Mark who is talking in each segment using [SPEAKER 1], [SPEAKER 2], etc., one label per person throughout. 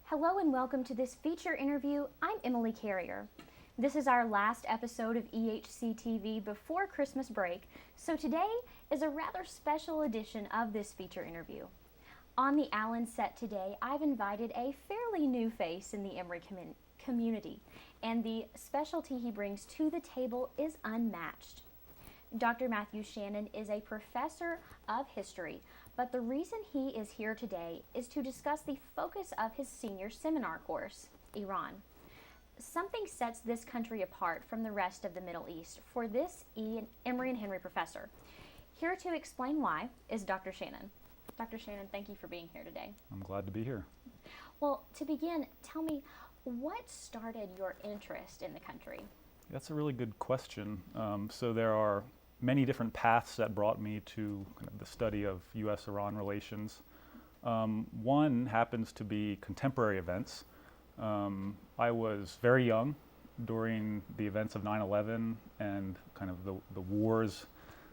[SPEAKER 1] Hello and welcome to this feature interview. I'm Emily Carrier. This is our last episode of EHCTV before Christmas break, so today is a rather special edition of this feature interview. On the Allen set today, I've invited a fairly new face in the Emory community, and the specialty he brings to the table is unmatched. Dr. Matthew Shannon is a professor of history, but the reason he is here today is to discuss the focus of his senior seminar course, Iran. Something sets this country apart from the rest of the Middle East for this Emory and Henry professor. Here to explain why is Dr. Shannon. Dr. Shannon, thank you for being here today.
[SPEAKER 2] I'm glad to be here.
[SPEAKER 1] Well, to begin, tell me, what started your interest in the country?
[SPEAKER 2] That's a really good question. So there are many different paths that brought me to kind of the study of U.S.-Iran relations. One happens to be contemporary events. I was very young during the events of 9/11 and kind of the wars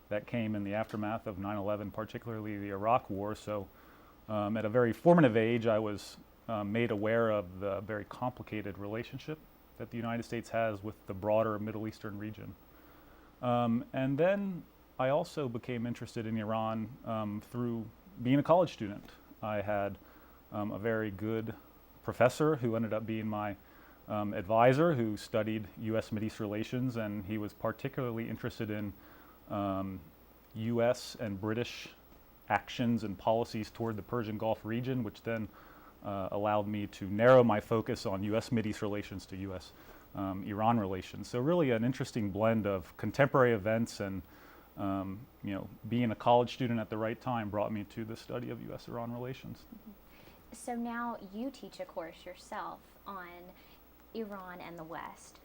[SPEAKER 2] that came in the aftermath of 9/11, particularly the Iraq War. So at a very formative age, I was made aware of the very complicated relationship that the United States has with the broader Middle Eastern region. And then I also became interested in Iran through being a college student. I had a very good professor who ended up being my advisor, who studied U.S. Mideast relations, and he was particularly interested in U.S. and British actions and policies toward the Persian Gulf region, which then allowed me to narrow my focus on U.S. Mideast relations to U.S. Iran relations. So really an interesting blend of contemporary events and being a college student at the right time brought me to the study of U.S.-Iran relations.
[SPEAKER 1] Mm-hmm. So now you teach a course yourself on Iran and the West.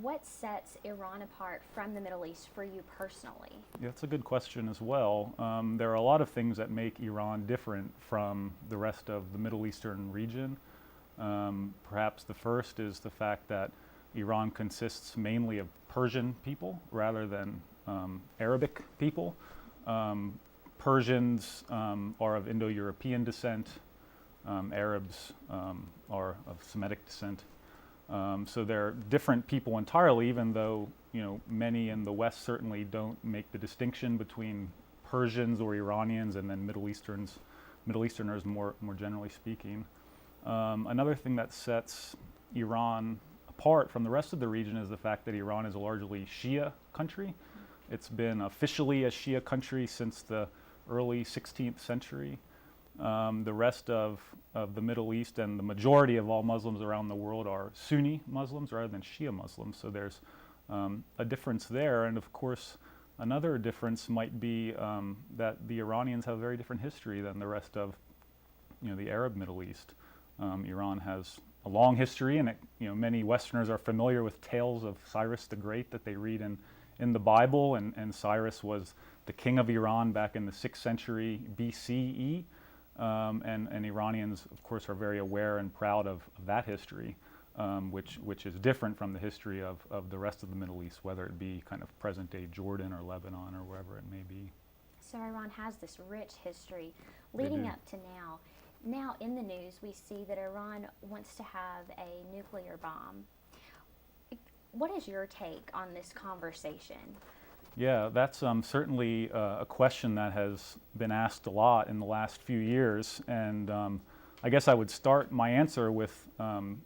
[SPEAKER 1] What sets Iran apart from the Middle East for you personally?
[SPEAKER 2] Yeah, that's a good question as well. There are a lot of things that make Iran different from the rest of the Middle Eastern region. Perhaps the first is the fact that Iran consists mainly of Persian people rather than Arabic people. Persians are of Indo-European descent. Arabs are of Semitic descent. So they're different people entirely, even though many in the West certainly don't make the distinction between Persians or Iranians and then Middle Easterners more generally speaking. Another thing that sets Iran apart from the rest of the region is the fact that Iran is a largely Shia country. It's been officially a Shia country since the early 16th century. The rest of the Middle East and the majority of all Muslims around the world are Sunni Muslims rather than Shia Muslims. So there's a difference there. And of course, another difference might be that the Iranians have a very different history than the rest of the Arab Middle East. Iran has a long history, and many Westerners are familiar with tales of Cyrus the Great that they read in the Bible, and Cyrus was the king of Iran back in the 6th century BCE, and Iranians, of course, are very aware and proud of that history, which is different from the history of the rest of the Middle East, whether it be kind of present-day Jordan or Lebanon or wherever it may be.
[SPEAKER 1] So Iran has this rich history leading up to now. Now in the news, we see that Iran wants to have a nuclear bomb. What is your take on this conversation?
[SPEAKER 2] Yeah, that's certainly a question that has been asked a lot in the last few years. And I guess I would start my answer with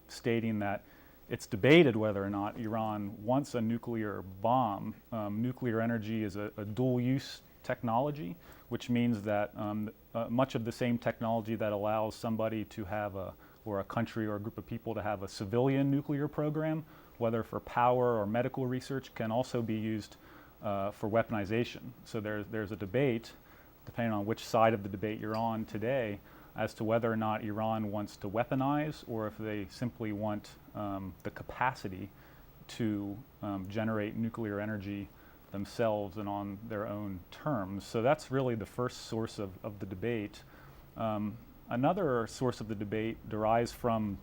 [SPEAKER 2] stating that it's debated whether or not Iran wants a nuclear bomb. Nuclear energy is a dual-use technology, which means that much of the same technology that allows somebody to have or a country or a group of people to have a civilian nuclear program, whether for power or medical research, can also be used for weaponization. So there's a debate, depending on which side of the debate you're on today, as to whether or not Iran wants to weaponize or if they simply want the capacity to generate nuclear energy themselves and on their own terms. So that's really the first source of the debate. Another source of the debate derives from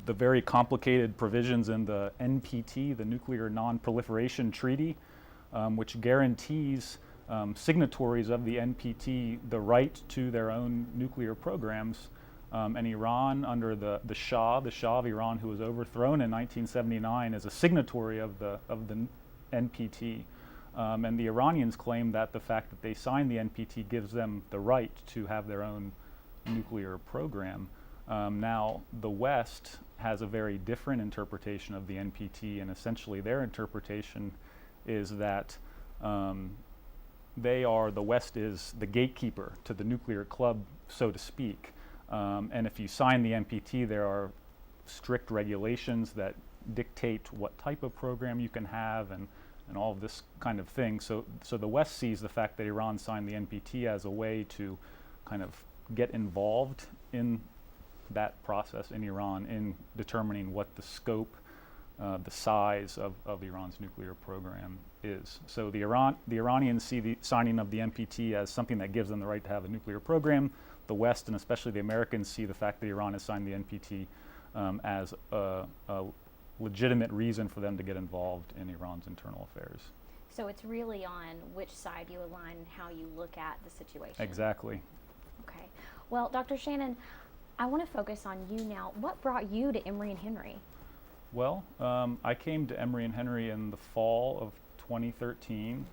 [SPEAKER 2] the very complicated provisions in the NPT, the Nuclear Non-Proliferation Treaty, which guarantees signatories of the NPT the right to their own nuclear programs And Iran, under the Shah of Iran, who was overthrown in 1979, is a signatory of the NPT. And the Iranians claim that the fact that they signed the NPT gives them the right to have their own nuclear program. Now, the West has a very different interpretation of the NPT, and essentially their interpretation is that the West is the gatekeeper to the nuclear club, so to speak. And if you sign the NPT, there are strict regulations that dictate what type of program you can have and all of this kind of thing. So the West sees the fact that Iran signed the NPT as a way to kind of get involved in that process in Iran in determining what the scope, the size of Iran's nuclear program is. So the Iranians see the signing of the NPT as something that gives them the right to have a nuclear program. The West, and especially the Americans, see the fact that Iran has signed the NPT as a legitimate reason for them to get involved in Iran's internal affairs.
[SPEAKER 1] So it's really on which side you align and how you look at the situation.
[SPEAKER 2] Exactly.
[SPEAKER 1] Okay. Well, Dr. Shannon, I want to focus on you now. What brought you to Emory and Henry?
[SPEAKER 2] Well, I came to Emory and Henry in the fall of 2013,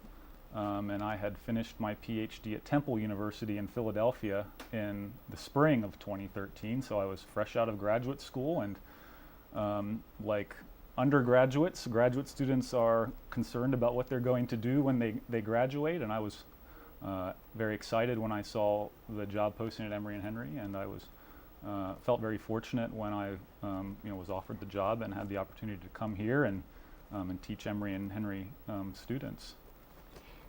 [SPEAKER 2] and I had finished my PhD at Temple University in Philadelphia in the spring of 2013, so I was fresh out of graduate school, and like undergraduates, graduate students are concerned about what they're going to do when they graduate, and I was very excited when I saw the job posting at Emory and Henry, and I was felt very fortunate when I was offered the job and had the opportunity to come here and teach Emory and Henry students.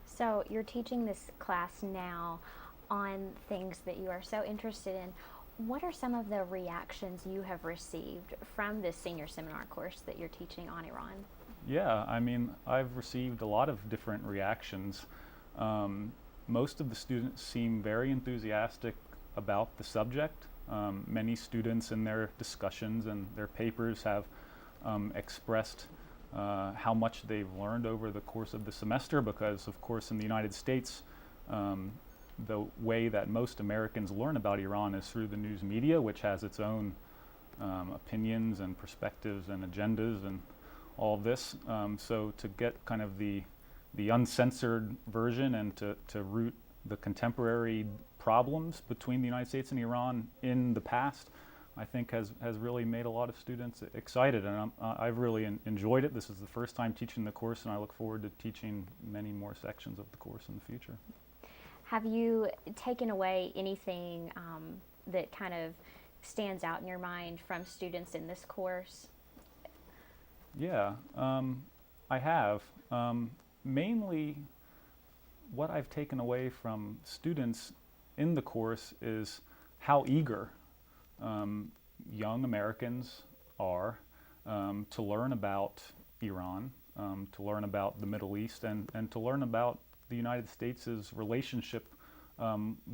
[SPEAKER 1] So you're teaching this class now on things that you are so interested in. What are some of the reactions you have received from this senior seminar course that you're teaching on Iran?
[SPEAKER 2] Yeah, I mean, I've received a lot of different reactions. Most of the students seem very enthusiastic about the subject. Many students in their discussions and their papers have expressed how much they've learned over the course of the semester, because of course in the United States the way that most Americans learn about Iran is through the news media, which has its own opinions and perspectives and agendas and all of this. So to get kind of the uncensored version and to root the contemporary problems between the United States and Iran in the past, I think has really made a lot of students excited, and I've really enjoyed it. This is the first time teaching the course, and I look forward to teaching many more sections of the course in the future.
[SPEAKER 1] Have you taken away anything that kind of stands out in your mind from students in this course?
[SPEAKER 2] Yeah, I have. Mainly what I've taken away from students in the course is how eager young Americans are to learn about Iran, to learn about the Middle East, and to learn about the United States' relationship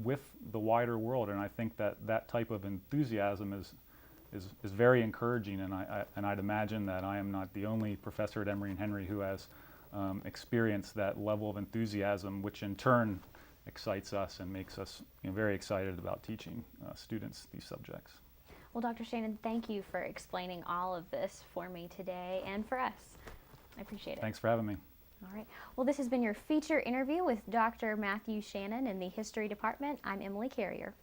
[SPEAKER 2] with the wider world. And I think that type of enthusiasm is very encouraging, and I'd imagine that I am not the only professor at Emory and Henry who has experienced that level of enthusiasm, which in turn excites us and makes us very excited about teaching students these subjects.
[SPEAKER 1] Well, Dr. Shannon, thank you for explaining all of this for me today and for us. I appreciate it.
[SPEAKER 2] Thanks for having me.
[SPEAKER 1] All right. Well, this has been your feature interview with Dr. Matthew Shannon in the History Department. I'm Emily Carrier.